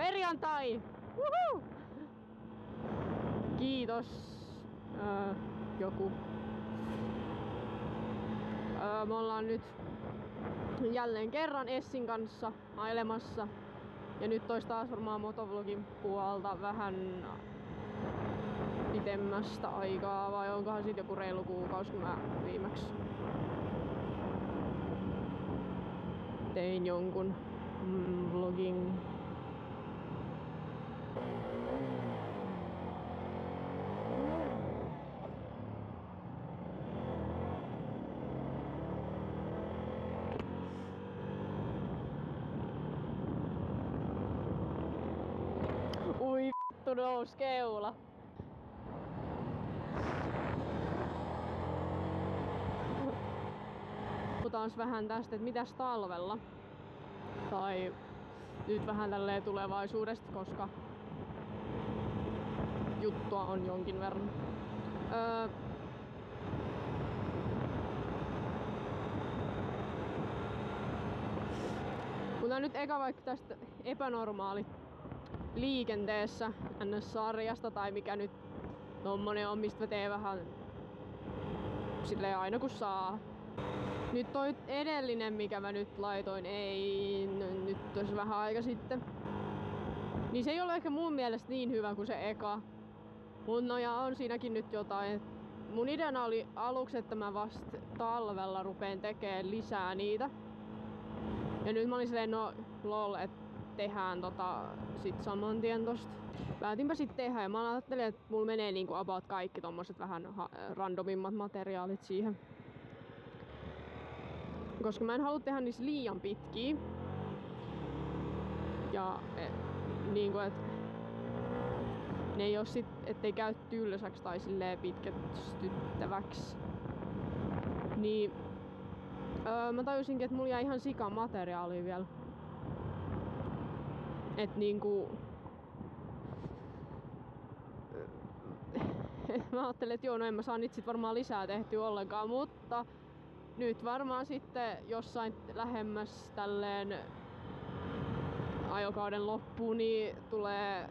Perjantai! Woohoo! Kiitos. Joku. Me ollaan nyt jälleen kerran Essin kanssa ailemassa. Ja nyt tois taas varmaan motovlogin puolta vähän pitemmästä aikaa, vai onkohan siitä joku reilu kuukausi, kun mä viimeksi tein jonkun vlogin. Ui vittu, nous keula. Puhutaan vähän tästä, että mitäs talvella. Tai nyt vähän tälleen tulevaisuudesta, koska juttua on jonkin verran. Mutta nyt eka vaikka tästä epänormaali liikenteessä NS-sarjasta tai mikä nyt tommonen on, mistä mä teen vähän silleen aina kun saa. Nyt toi edellinen, mikä mä nyt laitoin, nyt tosi vähän aika sitten. Niin se ei ole ehkä mun mielestä niin hyvä kuin se eka. Mut no ja on siinäkin nyt jotain. Mun ideana oli aluksi, että mä vasta talvella rupeen tekemään lisää niitä. Ja nyt mä olin silleen, no lol, että tehdään sit saman tien tosta. Päätinpä sit tehdä ja mä ajattelin, että mulla menee niinku about kaikki tommoset vähän randomimmat materiaalit siihen. Koska mä en halua tehdä niissä liian pitkiä. Ja niinku et ne ei oo sit, ettei käy tylsäks tai silleen pitkästyttäväks. Niin mä tajusinkin, että mulla jäi ihan sika materiaalia vielä. Et niinku mä ajattelin, että joo, no en mä saa niitä sit varmaan lisää tehtyä ollenkaan, mutta nyt varmaan sitten jossain lähemmäs tälleen ajokauden loppuun, niin tulee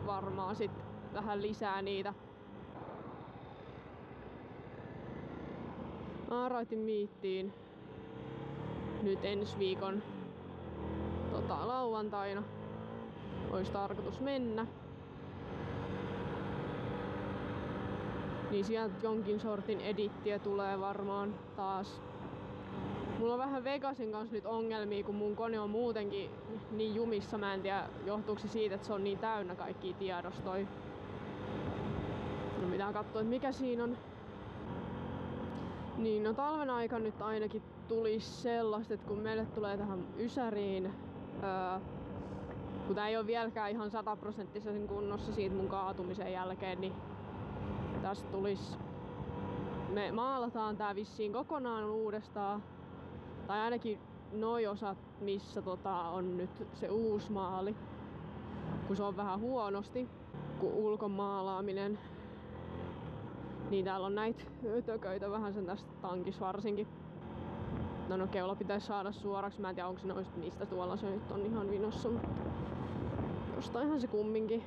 varmaan sit vähän lisää niitä. Aaraitin miittiin nyt ensi viikon lauantaina. Ois tarkoitus mennä. Niin sieltä jonkin sortin edittiä tulee varmaan taas. Mulla on vähän Vegasin kanssa nyt ongelmia, kun mun kone on muutenkin niin jumissa. Mä en tiedä, johtuuko se siitä, että se on niin täynnä kaikkia tiedostoja. No pitää katsoa, että mikä siinä on. Niin no talven aika nyt ainakin tulisi sellaista, että kun meille tulee tähän Ysäriin, kun tää ei ole vieläkään ihan 100% kunnossa siitä mun kaatumisen jälkeen, niin tästä tulisi, me maalataan tää vissiin kokonaan uudestaan. Tai ainakin noi osat, missä on nyt se uusi maali. Kun se on vähän huonosti, kun ulkomaalaaminen. Niin täällä on näitä ötököitä vähän sen tästä tankissa varsinkin. No keula pitäisi saada suoraksi. Mä en tiedä onko se noista, mistä tuolla se nyt on ihan vinossa. Mutta jostainhan se kumminkin.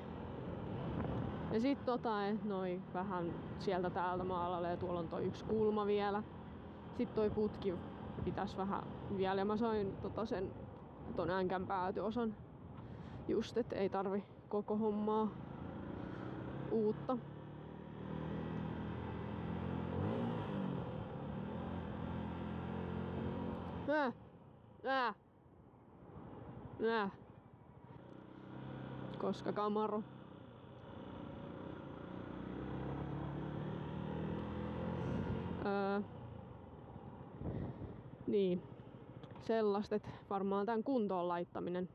Ja sit noi vähän sieltä täältä maalalle ja tuolla on toi yksi kulma vielä. Sitten toi putki pitäisi vähän vielä ja mä sain sen ton änkän päätyosan just, et ei tarvi koko hommaa uutta. Koska Camaro. Niin, sellaista, että varmaan tän kuntoon laittaminen.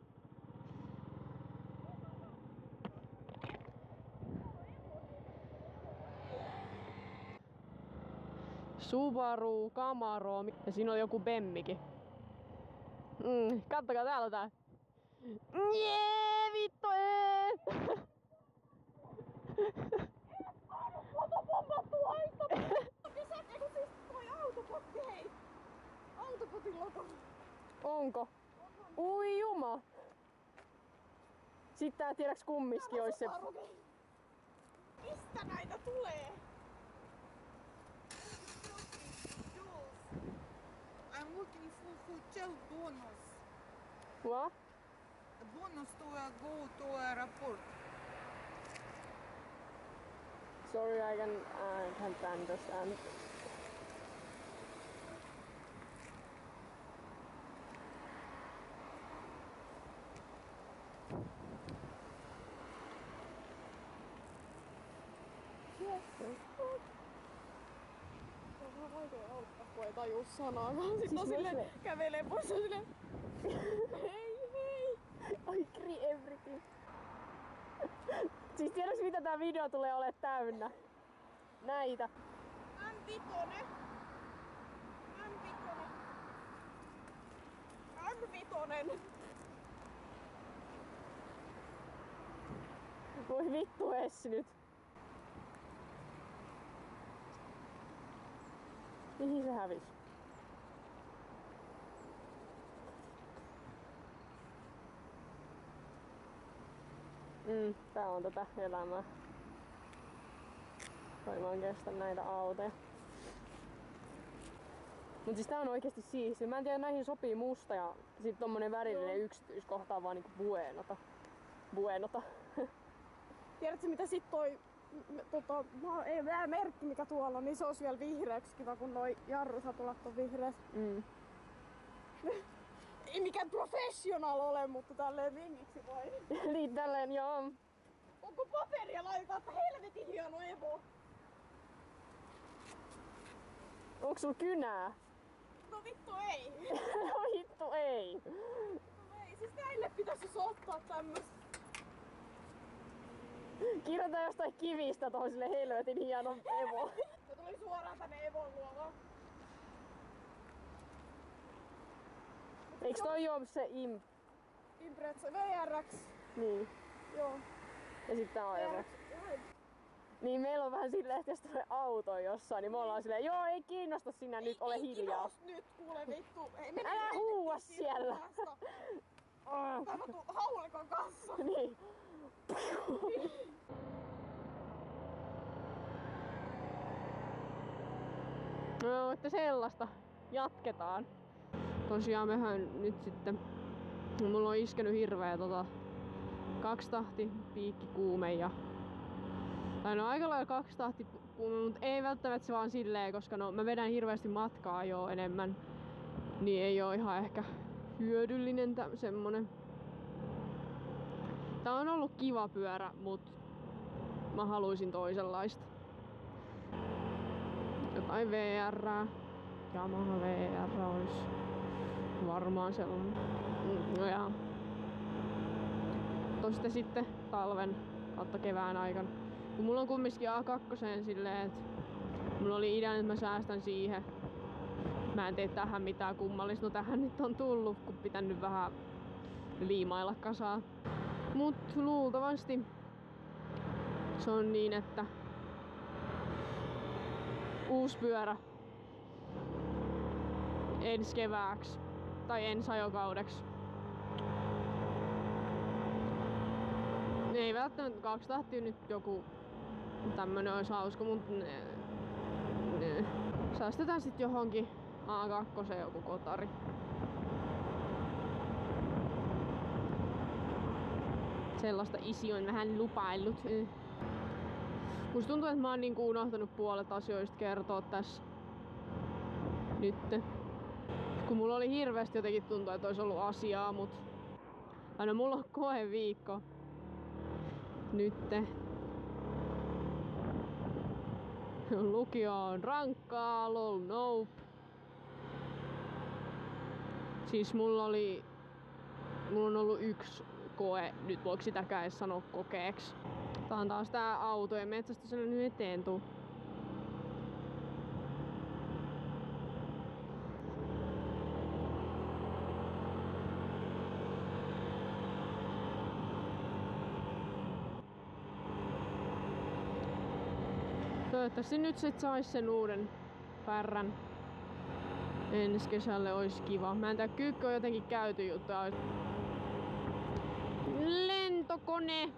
Subaru, Camaro ja siinä on joku Bemmikin. Kattokaa täällä tää. Jee, vittu ees! Pommattu aika! Eiku siis toi autopotti, hei! Autopotin logo. Onko? Ui juma! Sitten tää tiedäks kummiskin ois se... Mistä näitä tulee? I'm looking for hotel bonus. What? A bonus to go to airport. Sorry, I can't understand. Kun ei tajuu sanaakaan. Sitten on silleen, kävelee pois ja silleen... Hei! I agree everything. Siis tiedäks mitä tää video tulee olemaan täynnä? Näitä. M5. M5. Voi vittu Essi nyt. Mihin se hävis? Tää on tätä elämää. Toi mä en kestä näitä autoja. Mut siis tää on oikeesti siistiä. Mä en tiedä, näihin sopii musta ja sit tommonen värillinen yksityiskohta on vaan niinku buenota. Tiedätkö mitä sit toi merkki mikä tuolla on, niin se olisi vielä vihreäksi kiva, kun noi jarrusatulat on vihreät. Ei mikään professional ole, mutta tälleen vingiksi voi. Niin tälleen joo. Onko paperia laittaa, että helvetin hieno Evo? Onks sul kynää? No vittu ei. No vittu ei. No ei, siis näille pitäisi ottaa tämmöstä. Kirjoita jostain kivistä tohon sille helvetin hieno Evo. Se tuli suoraan tänne Evon luolaan. Eiks toi oo se Impreza VRX. Niin. Joo. Ja sit tää on Evo. Niin meillä on vähän silleen, että jos tulee auto jossain, niin me ollaan silleen, joo ei kiinnosta sinä nyt, ole hiljaa. Nyt kuule vittu. Älä huua siellä. Tämä haulikon kanssa. Niin. No, että sellaista. Jatketaan. Tosiaan mehän nyt sitten... Mulla on iskenyt hirveä 2 tahti piikkikuume ja... Tai no aika lailla 2 tahti kuume, mutta ei välttämättä se vaan silleen, koska no mä vedän hirveästi matkaa jo enemmän. Niin ei oo ihan ehkä hyödyllinen semmonen. Tää on ollut kiva pyörä, mut mä haluisin toisenlaista. Jotain VR:ää. Yamaha VR olisi varmaan sellainen. No ja tosta sitten talven kautta kevään aikana. Kun mulla on kumminkin A2 silleen, että mulla oli idea, että mä säästän siihen. Mä en tee tähän mitään kummallista. No tähän nyt on tullut, kun pitänyt vähän liimailla kasaa. Mut luultavasti se on niin, että uusi pyörä ensi kevääksi tai ensi ajokaudeksi. Ei välttämättä 2 tahtia nyt joku tämmönen olisi hauska, mutta säästetään sit johonkin A2 joku kotari. Sellaista isi on vähän lupaillut. Musta tuntuu, että mä oon niinku unohtanut puolet asioista kertoa tässä nyt. Kun mulla oli hirveästi jotenkin tuntua, että olisi ollut asiaa, mut aina mulla on koeviikko nytte. Lukio on rankkaa, lol nope. Siis mulla on ollut 1 koe, nyt voiko sitäkään edes sanoa kokeeksi. Tää on taas tää autojen metsästys nyt eteen tuu. Toivottavasti nyt sit sais sen uuden pärrän. Ensi kesälle olisi kiva. Mä en tiedä, kyykkä on jotenkin käyty juttu. lentokone.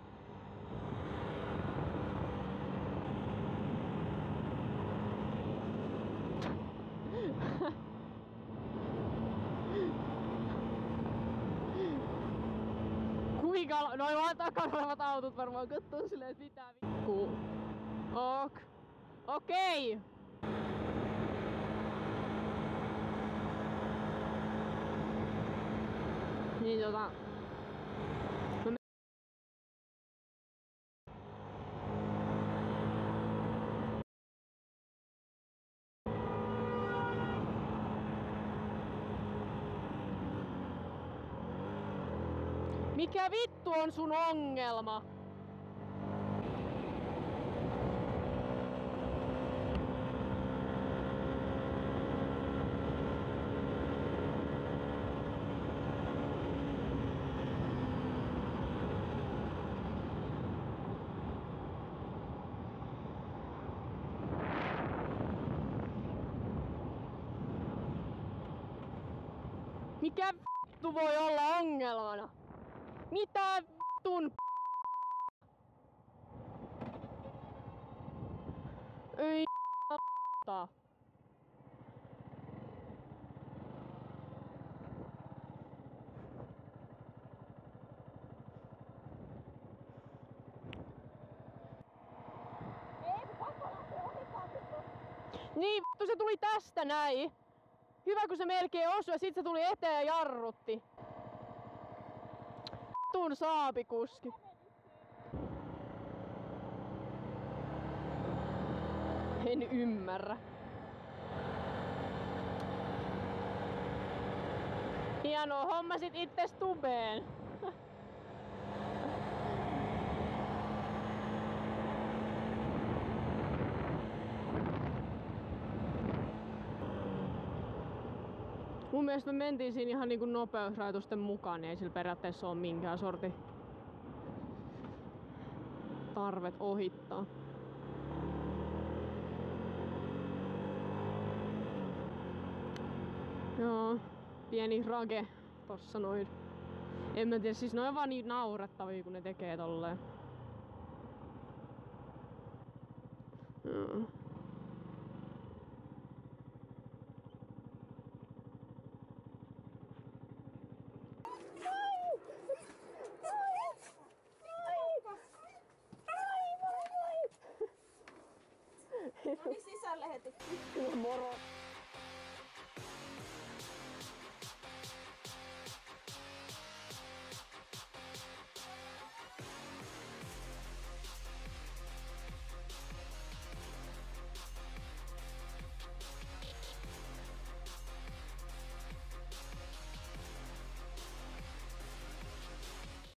Kuinka noin vaan takana olevat autot varmaan kattoo silleen, että mitä Okei. Niin mikä vittu on sun ongelma? Mikä vittu voi olla ongelmana? Mitä vittun ei Niin vittu se tuli tästä näin. Hyvä kun se melkein osui ja sit se tuli eteen ja jarrutti. Vittun saapikuski. En ymmärrä. Hienoa, hommasit itses tubeen. Mun mielestä me mentiin siinä ihan niinku nopeusrajoitusten mukaan, niin ei sillä periaatteessa ole minkään sortin tarvet ohittaa. Joo, pieni rage tossa noin. En mä tiedä, siis ne on vaan niin naurettavia kun ne tekee tolleen. Joo. Tuli sisälle heti. Moro!